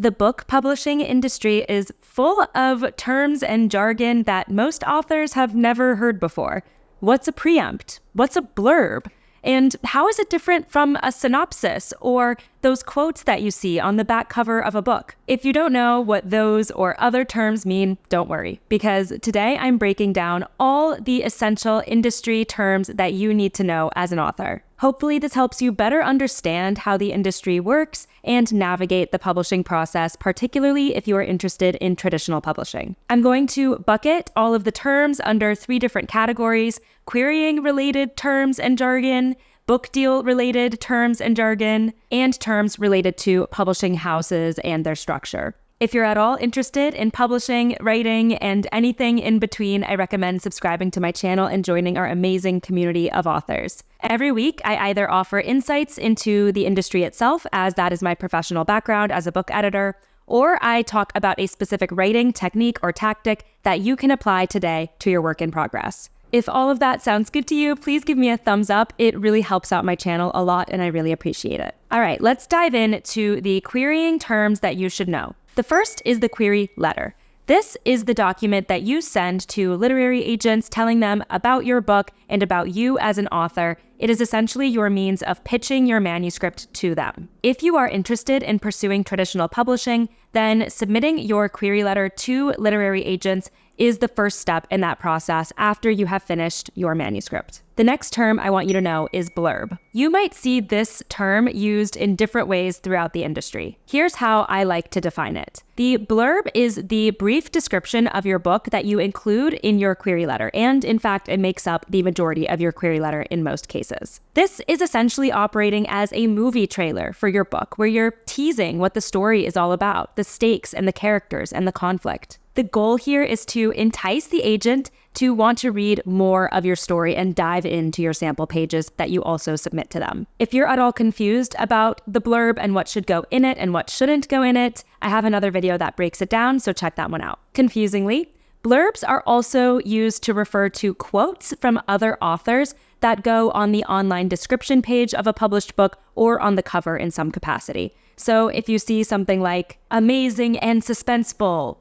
The book publishing industry is full of terms and jargon that most authors have never heard before. What's a preempt? What's a blurb? And how is it different from a synopsis or those quotes that you see on the back cover of a book? If you don't know what those or other terms mean, don't worry, because today I'm breaking down all the essential industry terms that you need to know as an author. Hopefully this helps you better understand how the industry works and navigate the publishing process, particularly if you are interested in traditional publishing. I'm going to bucket all of the terms under 3 different categories: querying-related terms and jargon, book deal-related terms and jargon, and terms related to publishing houses and their structure. If you're at all interested in publishing, writing, and anything in between, I recommend subscribing to my channel and joining our amazing community of authors. Every week, I either offer insights into the industry itself, as that is my professional background as a book editor, or I talk about a specific writing technique or tactic that you can apply today to your work in progress. If all of that sounds good to you, please give me a thumbs up. It really helps out my channel a lot, and I really appreciate it. All right, let's dive into the querying terms that you should know. The first is the query letter. This is the document that you send to literary agents telling them about your book and about you as an author. It is essentially your means of pitching your manuscript to them. If you are interested in pursuing traditional publishing, then submitting your query letter to literary agents is the first step in that process after you have finished your manuscript. The next term I want you to know is blurb. You might see this term used in different ways throughout the industry. Here's how I like to define it. The blurb is the brief description of your book that you include in your query letter, and in fact, it makes up the majority of your query letter in most cases. This is essentially operating as a movie trailer for your book, where you're teasing what the story is all about, the stakes and the characters and the conflict. The goal here is to entice the agent to want to read more of your story and dive into your sample pages that you also submit to them. If you're at all confused about the blurb and what should go in it and what shouldn't go in it, I have another video that breaks it down, so check that one out. Confusingly, blurbs are also used to refer to quotes from other authors that go on the online description page of a published book or on the cover in some capacity. So if you see something like "amazing and suspenseful"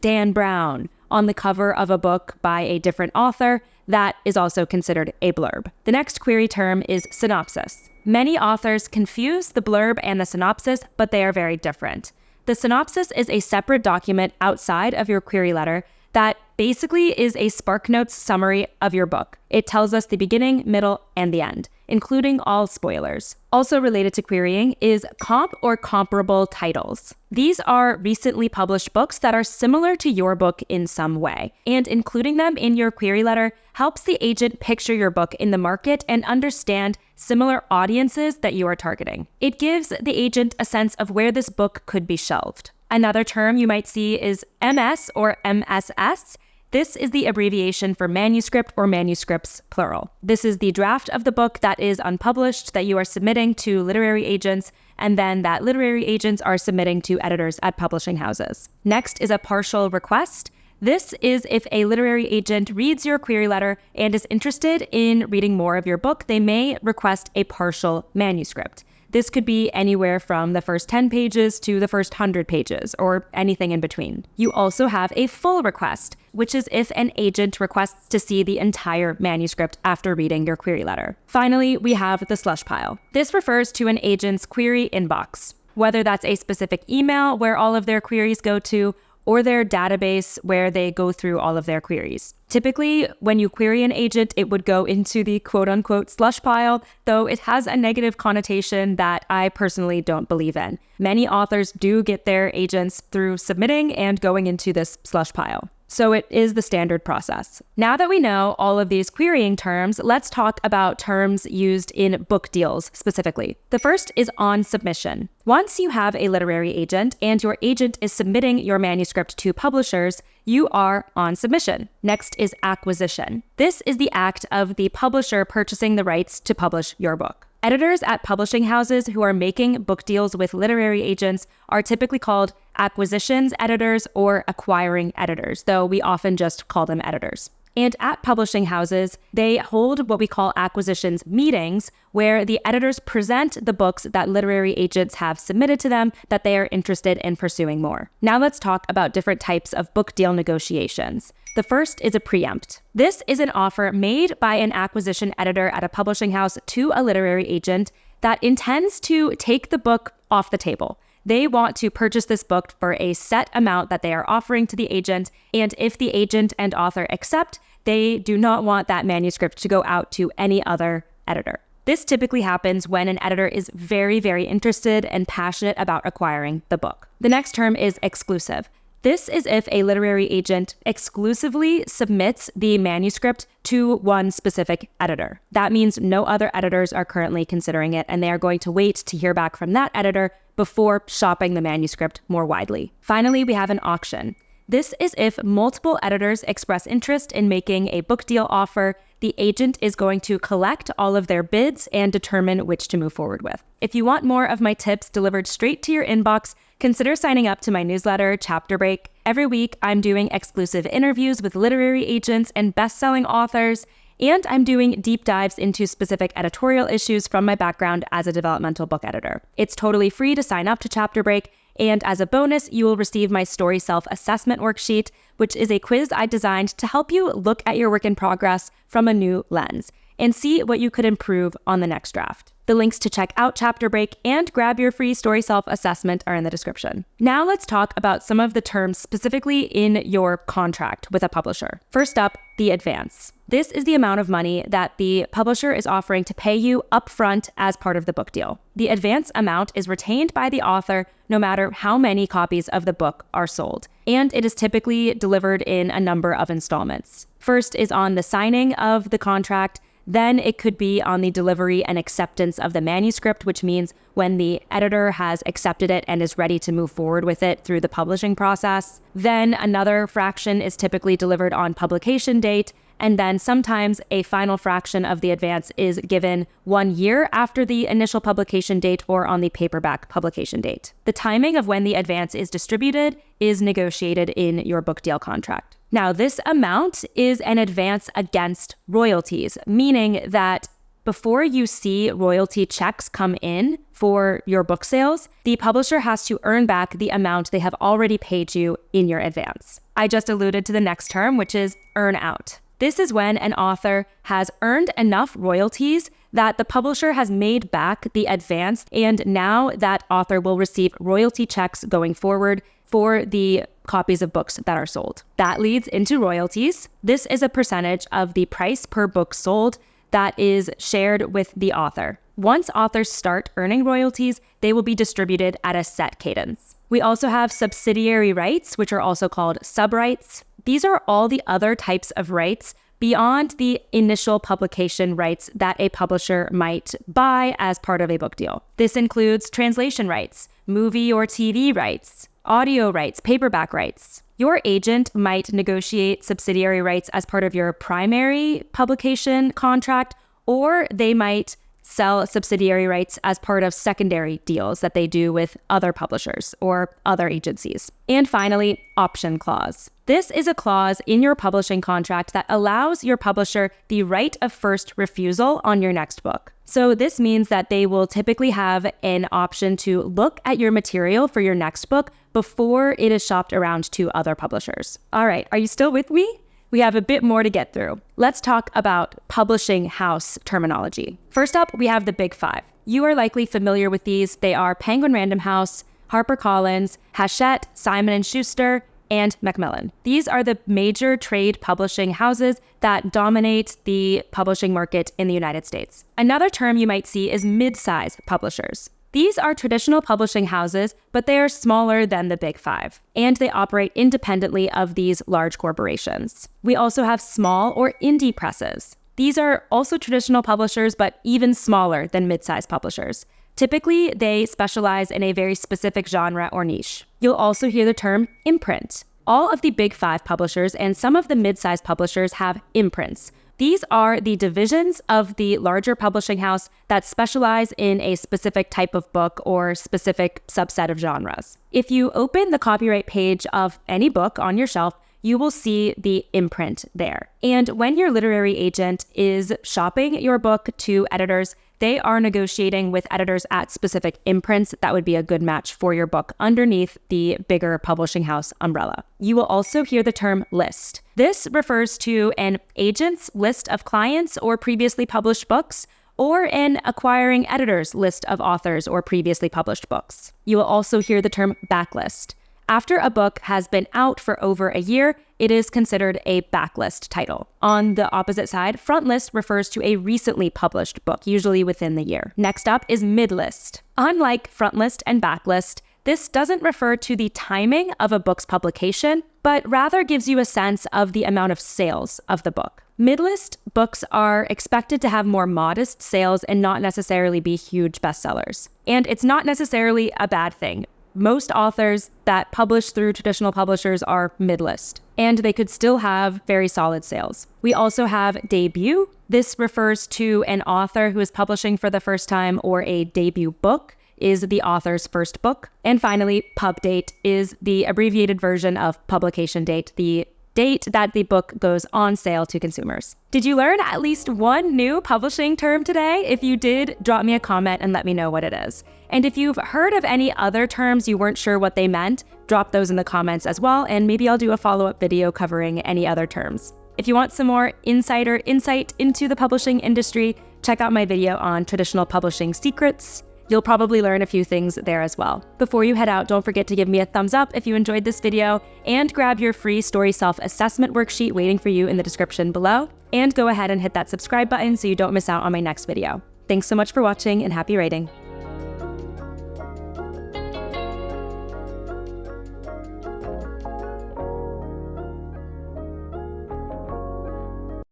Dan Brown on the cover of a book by a different author, that is also considered a blurb. The next query term is synopsis. Many authors confuse the blurb and the synopsis, but they are very different. The synopsis is a separate document outside of your query letter that basically is a SparkNotes summary of your book. It tells us the beginning, middle, and the end, including all spoilers. Also related to querying is comp or comparable titles. These are recently published books that are similar to your book in some way, and including them in your query letter helps the agent picture your book in the market and understand similar audiences that you are targeting. It gives the agent a sense of where this book could be shelved. Another term you might see is MS or MSS. This is the abbreviation for manuscript or manuscripts, plural. This is the draft of the book that is unpublished that you are submitting to literary agents, and then that literary agents are submitting to editors at publishing houses. Next is a partial request. This is if a literary agent reads your query letter and is interested in reading more of your book, they may request a partial manuscript. This could be anywhere from the first 10 pages to the first 100 pages, or anything in between. You also have a full request, which is if an agent requests to see the entire manuscript after reading your query letter. Finally, we have the slush pile. This refers to an agent's query inbox, whether that's a specific email where all of their queries go to, or their database where they go through all of their queries. Typically, when you query an agent, it would go into the quote-unquote slush pile, though it has a negative connotation that I personally don't believe in. Many authors do get their agents through submitting and going into this slush pile. So it is the standard process. Now that we know all of these querying terms, let's talk about terms used in book deals specifically. The first is on submission. Once you have a literary agent and your agent is submitting your manuscript to publishers, you are on submission. Next is acquisition. This is the act of the publisher purchasing the rights to publish your book. Editors at publishing houses who are making book deals with literary agents are typically called acquisitions editors or acquiring editors, though we often just call them editors. And at publishing houses, they hold what we call acquisitions meetings, where the editors present the books that literary agents have submitted to them that they are interested in pursuing more. Now let's talk about different types of book deal negotiations. The first is a preempt. This is an offer made by an acquisition editor at a publishing house to a literary agent that intends to take the book off the table. They want to purchase this book for a set amount that they are offering to the agent, and if the agent and author accept, they do not want that manuscript to go out to any other editor. This typically happens when an editor is very, very interested and passionate about acquiring the book. The next term is exclusive. This is if a literary agent exclusively submits the manuscript to one specific editor. That means no other editors are currently considering it, and they are going to wait to hear back from that editor before shopping the manuscript more widely. Finally, we have an auction. This is if multiple editors express interest in making a book deal offer. The agent is going to collect all of their bids and determine which to move forward with. If you want more of my tips delivered straight to your inbox, consider signing up to my newsletter, Chapter Break. Every week, I'm doing exclusive interviews with literary agents and best-selling authors, and I'm doing deep dives into specific editorial issues from my background as a developmental book editor. It's totally free to sign up to Chapter Break, and as a bonus, you will receive my Story Self-Assessment Worksheet, which is a quiz I designed to help you look at your work in progress from a new lens and see what you could improve on the next draft. The links to check out Chapter Break and grab your free Story Self-Assessment are in the description. Now let's talk about some of the terms specifically in your contract with a publisher. First up, the advance. This is the amount of money that the publisher is offering to pay you upfront as part of the book deal. The advance amount is retained by the author no matter how many copies of the book are sold, and it is typically delivered in a number of installments. First is on the signing of the contract. Then it could be on the delivery and acceptance of the manuscript, which means when the editor has accepted it and is ready to move forward with it through the publishing process. Then another fraction is typically delivered on publication date. And then sometimes a final fraction of the advance is given 1 year after the initial publication date or on the paperback publication date. The timing of when the advance is distributed is negotiated in your book deal contract. Now, this amount is an advance against royalties, meaning that before you see royalty checks come in for your book sales, the publisher has to earn back the amount they have already paid you in your advance. I just alluded to the next term, which is earn out. This is when an author has earned enough royalties that the publisher has made back the advance, and now that author will receive royalty checks going forward for the copies of books that are sold. That leads into royalties. This is a percentage of the price per book sold that is shared with the author. Once authors start earning royalties, they will be distributed at a set cadence. We also have subsidiary rights, which are also called subrights. These are all the other types of rights beyond the initial publication rights that a publisher might buy as part of a book deal. This includes translation rights, movie or TV rights, audio rights, paperback rights. Your agent might negotiate subsidiary rights as part of your primary publication contract, or they might sell subsidiary rights as part of secondary deals that they do with other publishers or other agencies. And finally, option clause. This is a clause in your publishing contract that allows your publisher the right of first refusal on your next book. So this means that they will typically have an option to look at your material for your next book before it is shopped around to other publishers. All right, are you still with me? We have a bit more to get through. Let's talk about publishing house terminology. First up, we have the big five. You are likely familiar with these. They are Penguin Random House, HarperCollins, Hachette, Simon & Schuster, and Macmillan. These are the major trade publishing houses that dominate the publishing market in the United States. Another term you might see is mid-size publishers. These are traditional publishing houses, but they are smaller than the big five, and they operate independently of these large corporations. We also have small or indie presses. These are also traditional publishers, but even smaller than mid-size publishers. Typically, they specialize in a very specific genre or niche. You'll also hear the term imprint. All of the big five publishers and some of the mid-size publishers have imprints. These are the divisions of the larger publishing house that specialize in a specific type of book or specific subset of genres. If you open the copyright page of any book on your shelf, you will see the imprint there. And when your literary agent is shopping your book to editors, they are negotiating with editors at specific imprints that would be a good match for your book underneath the bigger publishing house umbrella. You will also hear the term list. This refers to an agent's list of clients or previously published books, or an acquiring editor's list of authors or previously published books. You will also hear the term backlist. After a book has been out for over a year, it is considered a backlist title. On the opposite side, frontlist refers to a recently published book, usually within the year. Next up is midlist. Unlike frontlist and backlist, this doesn't refer to the timing of a book's publication, but rather gives you a sense of the amount of sales of the book. Midlist books are expected to have more modest sales and not necessarily be huge bestsellers. And it's not necessarily a bad thing. Most authors that publish through traditional publishers are midlist, and they could still have very solid sales. We also have debut. This refers to an author who is publishing for the first time, or a debut book is the author's first book. And finally, pub date is the abbreviated version of publication date, the date that the book goes on sale to consumers. Did you learn at least one new publishing term today? If you did, drop me a comment and let me know what it is. And if you've heard of any other terms you weren't sure what they meant, drop those in the comments as well, and maybe I'll do a follow-up video covering any other terms. If you want some more insider insight into the publishing industry, check out my video on traditional publishing secrets. You'll probably learn a few things there as well. Before you head out, don't forget to give me a thumbs up if you enjoyed this video, and grab your free story self-assessment worksheet waiting for you in the description below. And go ahead and hit that subscribe button so you don't miss out on my next video. Thanks so much for watching, and happy writing.